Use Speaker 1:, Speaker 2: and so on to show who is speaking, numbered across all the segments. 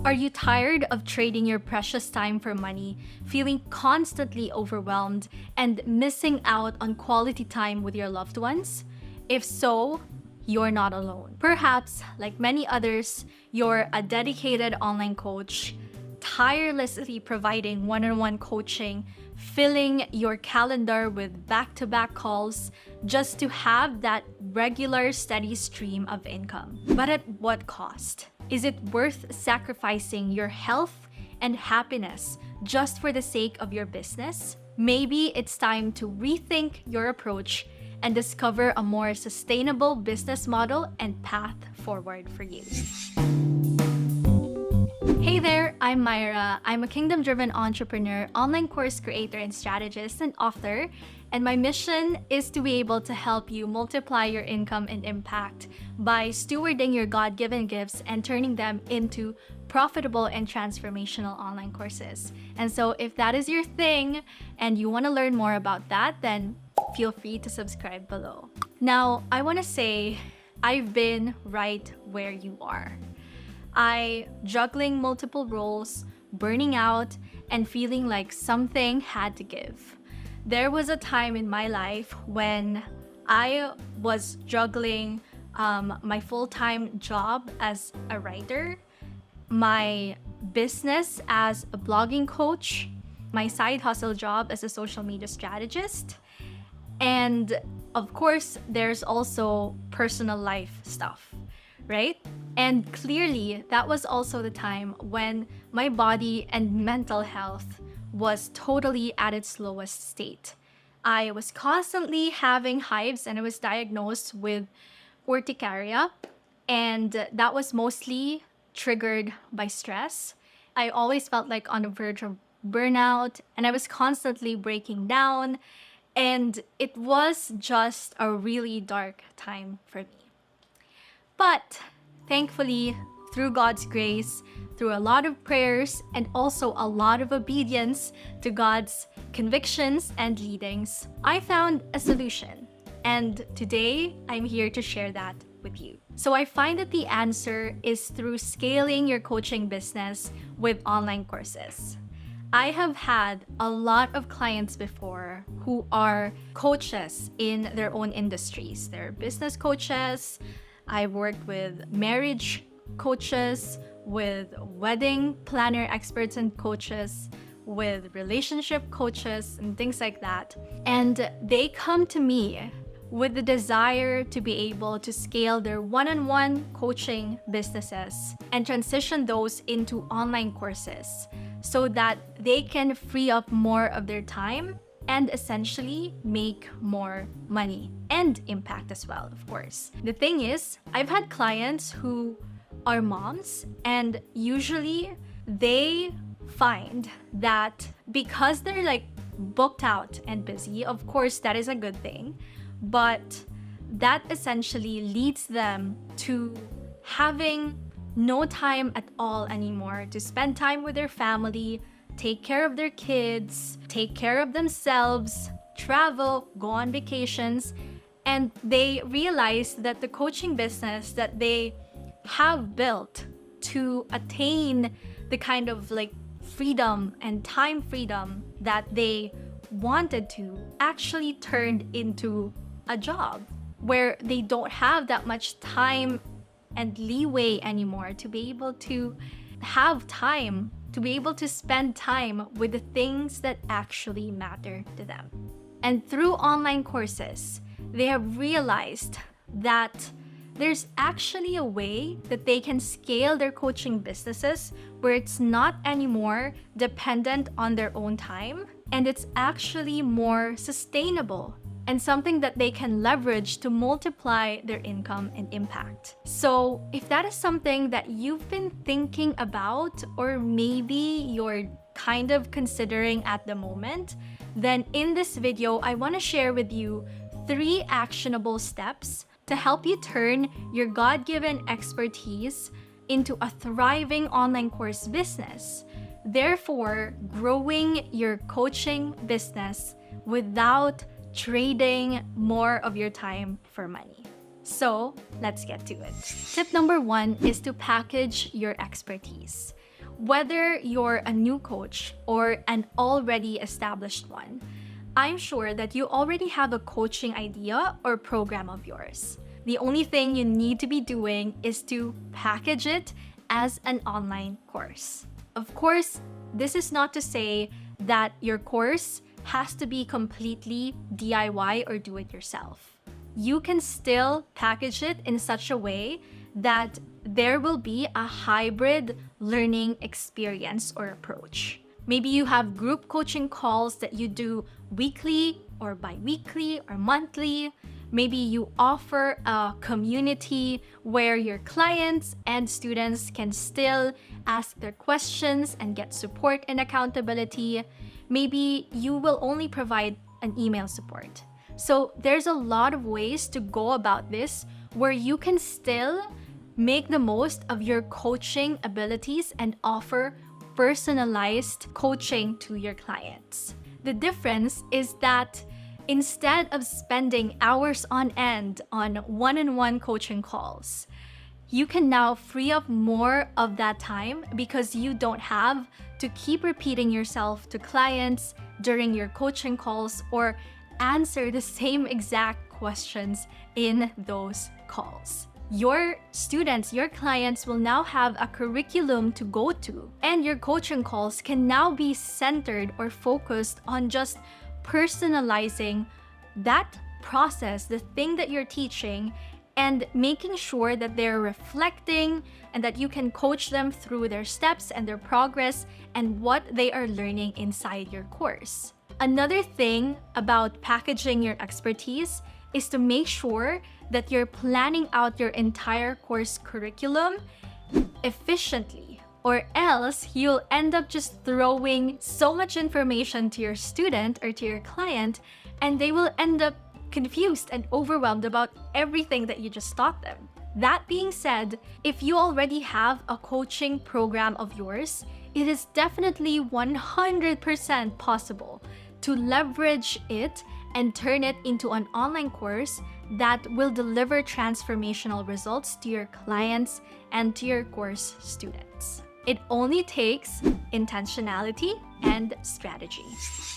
Speaker 1: Are you tired of trading your precious time for money, feeling constantly overwhelmed, and missing out on quality time with your loved ones? If so, you're not alone. Perhaps, like many others, you're a dedicated online coach, tirelessly providing one-on-one coaching, filling your calendar with back-to-back calls just to have that regular, steady stream of income. But at what cost? Is it worth sacrificing your health and happiness just for the sake of your business? Maybe it's time to rethink your approach and discover a more sustainable business model and path forward for you. Hey there, I'm Myrra. I'm a kingdom-driven entrepreneur, online course creator, and strategist and author. And my mission is to be able to help you multiply your income and impact by stewarding your God-given gifts and turning them into profitable and transformational online courses. And so if that is your thing and you want to learn more about that, then feel free to subscribe below. Now, I want to say I've been right where you are. Juggling multiple roles, burning out, and feeling like something had to give. There was a time in my life when I was juggling my full-time job as a writer, my business as a blogging coach, my side hustle job as a social media strategist, and of course, there's also personal life stuff, right? And clearly, that was also the time when my body and mental health was totally at its lowest state. I was constantly having hives and I was diagnosed with urticaria, and that was mostly triggered by stress. I always felt like on the verge of burnout and I was constantly breaking down, and it was just a really dark time for me. But thankfully, through God's grace, through a lot of prayers, and also a lot of obedience to God's convictions and leadings, I found a solution. And today, I'm here to share that with you. So I find that the answer is through scaling your coaching business with online courses. I have had a lot of clients before who are coaches in their own industries. They're business coaches. I've worked with marriage coaches, with wedding planner experts and coaches, with relationship coaches and things like that. And they come to me with the desire to be able to scale their one-on-one coaching businesses and transition those into online courses so that they can free up more of their time and essentially make more money and impact as well, of course. The thing is, I've had clients who are moms, and usually they find that because they're like booked out and busy, of course, that is a good thing, but that essentially leads them to having no time at all anymore to spend time with their family, take care of their kids, take care of themselves, travel, go on vacations, and they realize that the coaching business that they have built to attain the kind of like freedom and time freedom that they wanted to actually turned into a job where they don't have that much time and leeway anymore to be able to have time, to be able to spend time with the things that actually matter to them. And through online courses, they have realized that there's actually a way that they can scale their coaching businesses where it's not anymore dependent on their own time, and it's actually more sustainable and something that they can leverage to multiply their income and impact. So if that is something that you've been thinking about, or maybe you're kind of considering at the moment, then in this video, I want to share with you 3 actionable steps to help you turn your God-given expertise into a thriving online course business, therefore growing your coaching business without trading more of your time for money. So let's get to it. Tip number 1 is to package your expertise. Whether you're a new coach or an already established one, I'm sure that you already have a coaching idea or program of yours. The only thing you need to be doing is to package it as an online course. Of course, this is not to say that your course has to be completely DIY or do it yourself. You can still package it in such a way that there will be a hybrid learning experience or approach. Maybe you have group coaching calls that you do weekly or bi-weekly or monthly. Maybe you offer a community where your clients and students can still ask their questions and get support and accountability. Maybe you will only provide an email support. So there's a lot of ways to go about this where you can still make the most of your coaching abilities and offer personalized coaching to your clients. The difference is that instead of spending hours on end on one-on-one coaching calls, you can now free up more of that time because you don't have to keep repeating yourself to clients during your coaching calls or answer the same exact questions in those calls. Your students, your clients will now have a curriculum to go to, and your coaching calls can now be centered or focused on just personalizing that process, the thing that you're teaching, and making sure that they're reflecting and that you can coach them through their steps and their progress and what they are learning inside your course. Another thing about packaging your expertise is to make sure that you're planning out your entire course curriculum efficiently, or else you'll end up just throwing so much information to your student or to your client, and they will end up confused and overwhelmed about everything that you just taught them. That being said, if you already have a coaching program of yours, it is definitely 100% possible to leverage it and turn it into an online course that will deliver transformational results to your clients and to your course students. It only takes intentionality and strategy.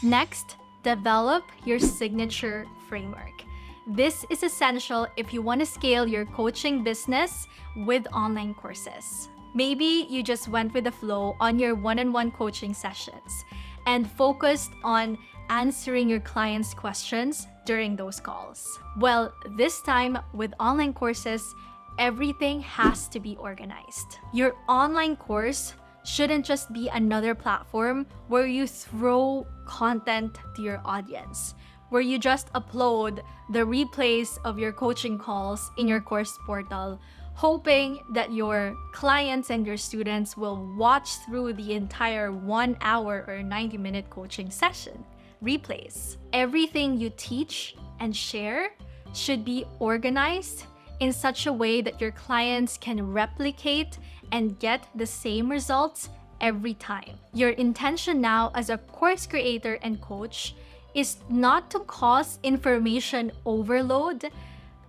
Speaker 1: Next, develop your signature framework. This is essential if you want to scale your coaching business with online courses. Maybe you just went with the flow on your one-on-one coaching sessions and focused on answering your clients' questions during those calls. Well, this time with online courses, everything has to be organized. Your online course shouldn't just be another platform where you throw content to your audience, where you just upload the replays of your coaching calls in your course portal, hoping that your clients and your students will watch through the entire 1 hour or 90-minute coaching session. Replays. Everything you teach and share should be organized in such a way that your clients can replicate and get the same results every time. Your intention now as a course creator and coach is not to cause information overload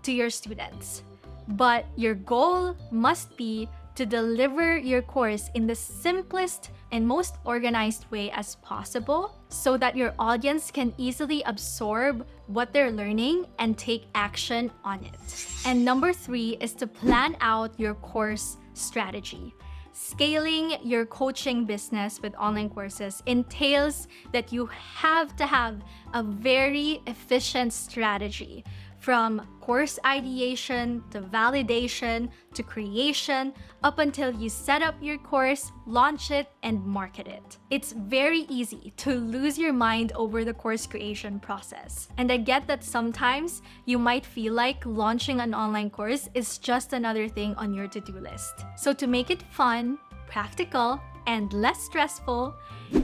Speaker 1: to your students, but your goal must be to deliver your course in the simplest and most organized way as possible so that your audience can easily absorb what they're learning and take action on it. And number 3 is to plan out your course strategy. Scaling your coaching business with online courses entails that you have to have a very efficient strategy, from course ideation to validation to creation, up until you set up your course, launch it, and market it. It's very easy to lose your mind over the course creation process. And I get that sometimes you might feel like launching an online course is just another thing on your to-do list. So to make it fun, practical, and less stressful,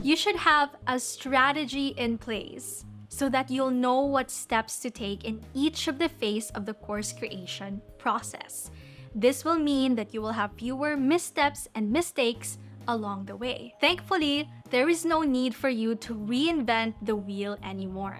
Speaker 1: you should have a strategy in place so that you'll know what steps to take in each of the phase of the course creation process. This will mean that you will have fewer missteps and mistakes along the way. Thankfully, there is no need for you to reinvent the wheel anymore.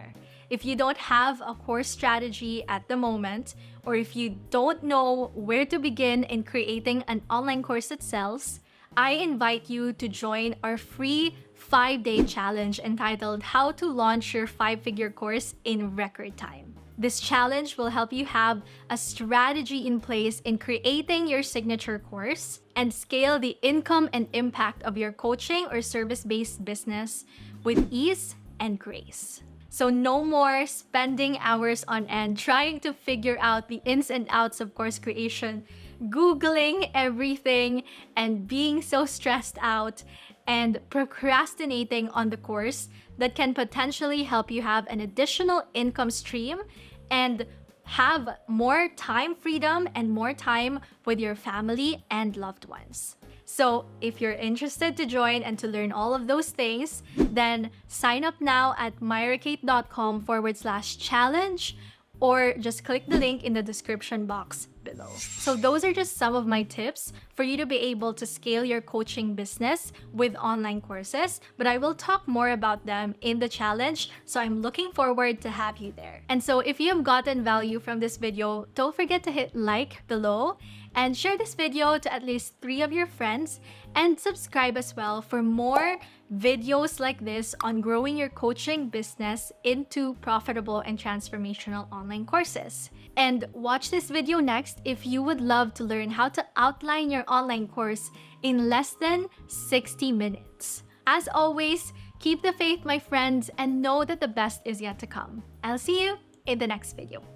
Speaker 1: If you don't have a course strategy at the moment, or if you don't know where to begin in creating an online course that sells, I invite you to join our free 5-day challenge entitled How to Launch Your 5-Figure Course in Record Time. This challenge will help you have a strategy in place in creating your signature course and scale the income and impact of your coaching or service-based business with ease and grace. So no more spending hours on end trying to figure out the ins and outs of course creation, Googling everything and being so stressed out and procrastinating on the course that can potentially help you have an additional income stream and have more time freedom and more time with your family and loved ones. So if you're interested to join and to learn all of those things, then sign up now at myrracate.com/challenge or just click the link in the description box below. So those are just some of my tips for you to be able to scale your coaching business with online courses, but I will talk more about them in the challenge, so I'm looking forward to have you there. And so if you have gotten value from this video, don't forget to hit like below and share this video to at least 3 of your friends and subscribe as well for more videos like this on growing your coaching business into profitable and transformational online courses. And watch this video next if you would love to learn how to outline your online course in less than 60 minutes. As always, keep the faith, my friends, and know that the best is yet to come. I'll see you in the next video.